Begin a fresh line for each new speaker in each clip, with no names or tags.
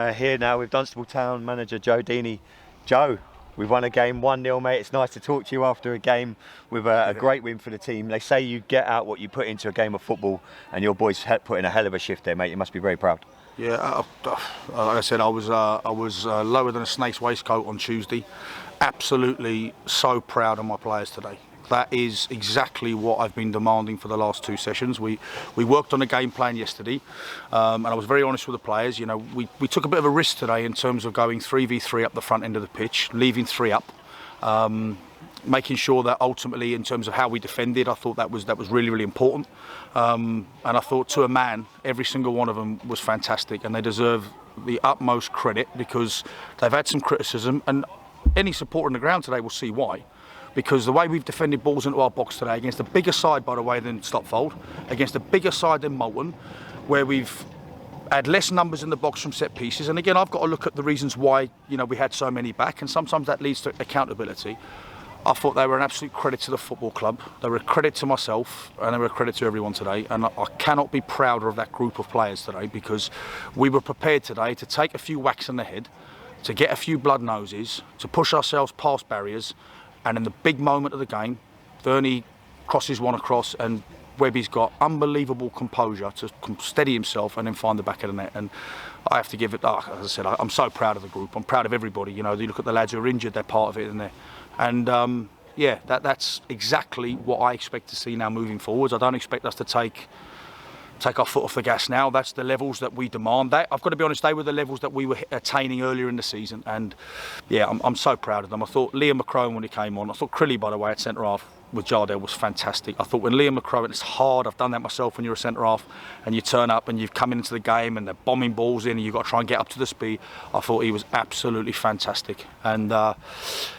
Here now with Dunstable Town manager Joe Deeney. Joe, we've won a game 1-0, mate. It's nice to talk to you after a game with a great win for the team. They say you get out what you put into a game of football, and your boys put in a hell of a shift there, mate. You must be very proud.
Yeah, like I said, I was lower than a snake's waistcoat on Tuesday. Absolutely so proud of my players today. That is exactly what I've been demanding for the last two sessions. We worked on a game plan yesterday, and I was very honest with the players. You know, we took a bit of a risk today in terms of going 3v3 up the front end of the pitch, leaving 3 up, making sure that ultimately, in terms of how we defended, I thought that was really important. And I thought, to a man, every single one of them was fantastic, and they deserve the utmost credit because they've had some criticism, and any supporter on the ground today will see why. Because the way we've defended balls into our box today, against a bigger side, by the way, than Stopfold, against a bigger side than Moulton, where we've had less numbers in the box from set pieces. And again, I've got to look at the reasons why, you know, we had so many back, and sometimes that leads to accountability. I thought they were an absolute credit to the football club. They were a credit to myself, and they were a credit to everyone today. And I cannot be prouder of that group of players today, because we were prepared today to take a few whacks in the head, to get a few blood noses, to push ourselves past barriers. And in the big moment of the game, Vernie crosses one across, and Webby's got unbelievable composure to steady himself and then find the back of the net. And I have to give it, as I said, I'm so proud of the group. I'm proud of everybody. You know, you look at the lads who are injured, they're part of it, and yeah, that's exactly what I expect to see now moving forwards. I don't expect us to take our foot off the gas now. That's the levels that we demand. I've got to be honest, they were the levels that we were attaining earlier in the season, and yeah, I'm so proud of them. I thought Liam McCrone, when he came on, I thought Crilly, by the way, at centre half with Jardel was fantastic. I thought when Liam McCrone, it's hard, I've done that myself when you're a centre half and you turn up and you've come into the game and they're bombing balls in and you've got to try and get up to the speed. I thought he was absolutely fantastic, and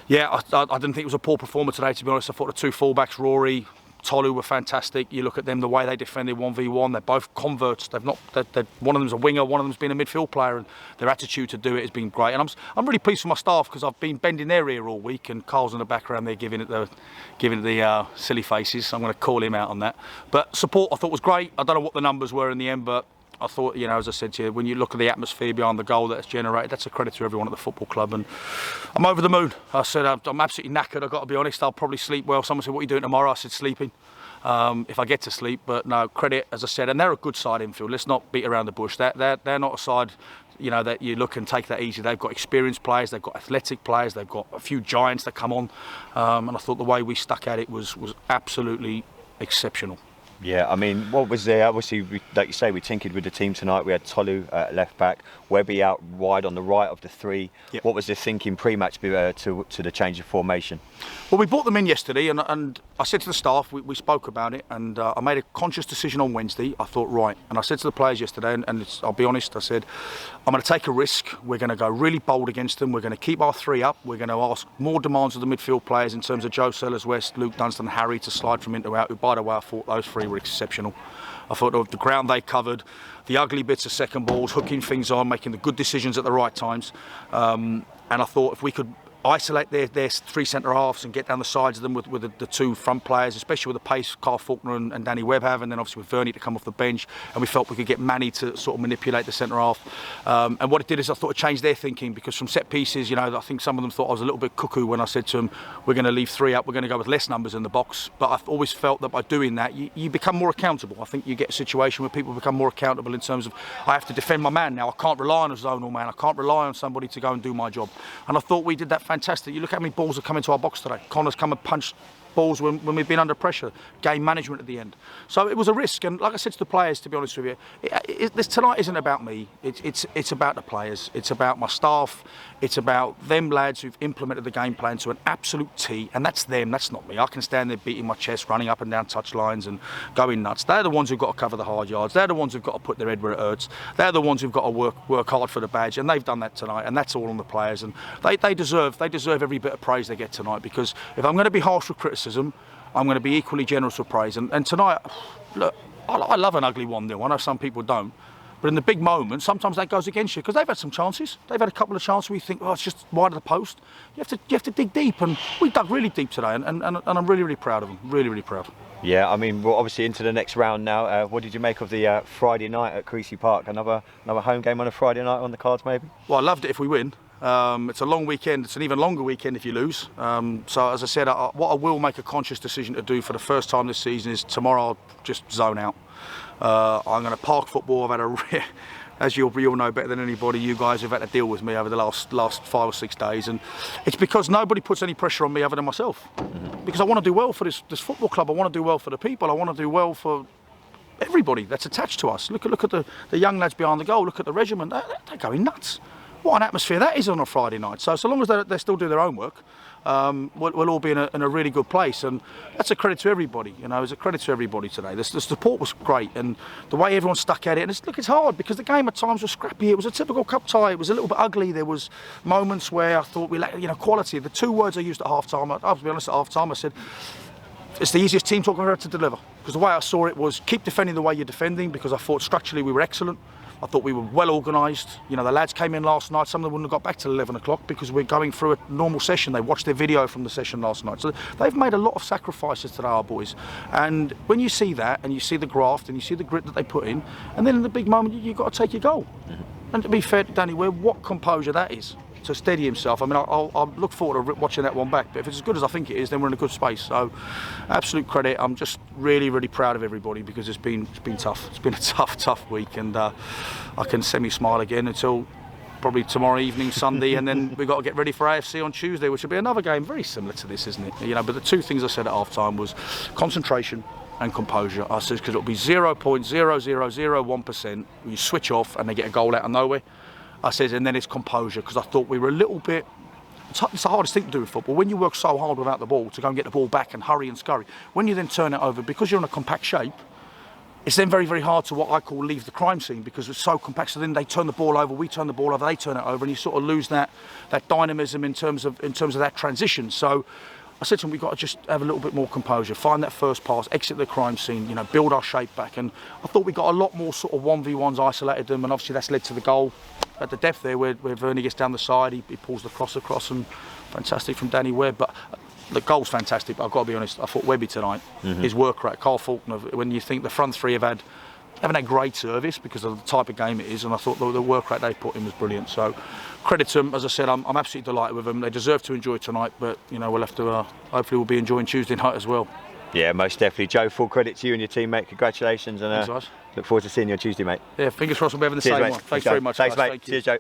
yeah, I didn't think it was a poor performer today, to be honest. I thought the two fullbacks, Rory, Tolu, were fantastic. You look at them, the way they defended 1v1, they're both converts. They're one of them's a winger, one of them's been a midfield player, and their attitude to do it has been great. And I'm really pleased for my staff, because I've been bending their ear all week, and Carl's in the background there giving it the silly faces. I'm going to call him out on that. But support, I thought, was great. I don't know what the numbers were in the end, but I thought, you know, as I said to you, when you look at the atmosphere behind the goal that's generated, that's a credit to everyone at the football club, and I'm over the moon. I said, I'm absolutely knackered, I've got to be honest. I'll probably sleep well. Someone said, what are you doing tomorrow? I said, sleeping, if I get to sleep. But no, credit, as I said, and they're a good side, Enfield. Let's not beat around the bush. They're not a side, you know, that you look and take that easy. They've got experienced players, they've got athletic players, they've got a few giants that come on, and I thought the way we stuck at it was absolutely exceptional.
Yeah, I mean, what was there? Obviously, like you say, we tinkered with the team tonight. We had Tolu at left back, Webby out wide on the right of the three. Yep. What was the thinking pre-match to the change of formation?
Well, we brought them in yesterday, and I said to the staff, we spoke about it, and I made a conscious decision on Wednesday. I thought, right, and I said to the players yesterday, and I'll be honest, I said, I'm going to take a risk. We're going to go really bold against them. We're going to keep our 3 up. We're going to ask more demands of the midfield players in terms of Joe Sellers-West, Luke Dunstan, Harry to slide from in to out, who, by the way, I thought those 3 were exceptional. I thought of the ground they covered, the ugly bits of second balls, hooking things on, making the good decisions at the right times. And I thought if we could isolate their 3 centre halves and get down the sides of them with the 2 front players, especially with the pace Carl Faulkner and Danny Webb have, and then obviously with Vernie to come off the bench, and we felt we could get Manny to sort of manipulate the centre half. And what it did is I thought it changed their thinking, because from set pieces, you know, I think some of them thought I was a little bit cuckoo when I said to them, we're going to leave 3 up, we're going to go with less numbers in the box. But I've always felt that by doing that, you become more accountable. I think you get a situation where people become more accountable in terms of, I have to defend my man now. I can't rely on a zonal man. I can't rely on somebody to go and do my job. And I thought we did that fantastic. You look how many balls have come into our box today. Connor's come and punched balls when we've been under pressure. Game management at the end. So it was a risk, and like I said to the players, to be honest with you, this tonight isn't about me. It's about the players. It's about my staff. It's about them lads who've implemented the game plan to an absolute T, and that's them. That's not me. I can stand there beating my chest, running up and down touch lines and going nuts. They're the ones who've got to cover the hard yards. They're the ones who've got to put their head where it hurts. They're the ones who've got to work hard for the badge, and they've done that tonight, and that's all on the players. And they deserve every bit of praise they get tonight, because if I'm going to be harsh with criticism, I'm going to be equally generous with praise. And tonight, look, I love an ugly 1-0. I know some people don't. But in the big moments, sometimes that goes against you because they've had some chances. They've had a couple of chances where you think, oh, it's just wide of the post. You have to dig deep, and we dug really deep today, and I'm really, really proud of them. Really, really proud.
Yeah, I mean, we're obviously into the next round now. What did you make of the Friday night at Creasy Park? Another home game on a Friday night on the cards, maybe?
Well, I loved it if we win. It's a long weekend. It's an even longer weekend if you lose. So as I said, what I will make a conscious decision to do for the first time this season is tomorrow I'll just zone out. I'm going to park football. I've had as you all know better than anybody, you guys have had to deal with me over the last 5 or 6 days, and it's because nobody puts any pressure on me other than myself. Because I want to do well for this football club. I want to do well for the people. I want to do well for everybody that's attached to us. Look at the young lads behind the goal. Look at the regiment. They're going nuts. What an atmosphere that is on a Friday night. So long as they still do their own work, we'll all be in a really good place, and that's a credit to everybody. You know, it's a credit to everybody today. The support was great, and the way everyone stuck at it. And it's hard because the game at times was scrappy. It was a typical cup tie. It was a little bit ugly. There was moments where I thought we lacked, quality. The 2 words I used at half time. I'll be honest, at half time I said, it's the easiest team talk I've ever had to deliver. Because the way I saw it was keep defending the way you're defending, because I thought structurally we were excellent. I thought we were well organised. The lads came in last night. Some of them wouldn't have got back till 11 o'clock because we're going through a normal session. They watched their video from the session last night. So they've made a lot of sacrifices today, our boys. And when you see that, and you see the graft, and you see the grit that they put in, and then in the big moment, you've got to take your goal. And to be fair to Danny Ware, what composure that is. To steady himself. I mean, I'll look forward to watching that one back. But if it's as good as I think it is, then we're in a good space. So, absolute credit. I'm just really, really proud of everybody because it's been tough. It's been a tough week, and I can semi-smile again until probably tomorrow evening, Sunday, and then we've got to get ready for AFC on Tuesday, which will be another game very similar to this, isn't it? But the 2 things I said at half-time was concentration and composure. I said because it'll be 0.0001%. You switch off and they get a goal out of nowhere. I said, and then it's composure, because I thought we were a little bit. It's the hardest thing to do with football. When you work so hard without the ball to go and get the ball back and hurry and scurry, when you then turn it over, because you're in a compact shape, it's then very, very hard to what I call leave the crime scene, because it's so compact. So then they turn the ball over, we turn the ball over, they turn it over, and you sort of lose that dynamism in terms of that transition. So I said to him, we've got to just have a little bit more composure, find that first pass, exit the crime scene, build our shape back. And I thought we got a lot more sort of 1v1s, isolated them, and obviously that's led to the goal at the depth there where Vernie gets down the side, he pulls the cross across, and fantastic from Danny Webb. But the goal's fantastic, but I've got to be honest, I thought Webby tonight, his work rate, Carl Faulkner, when you think the front 3 haven't had great service because of the type of game it is, and I thought the work rate they put in was brilliant. So credit to them. As I said, I'm absolutely delighted with them. They deserve to enjoy tonight, but we'll have to hopefully we'll be enjoying Tuesday night as well.
Yeah, most definitely. Joe, full credit to you and your team, mate. Congratulations, and look forward to seeing you on Tuesday, mate.
Yeah, fingers crossed we'll be having the
Cheers,
same
mate.
one. Thanks very much.
Thanks,
guys.
mate. Cheers, Joe.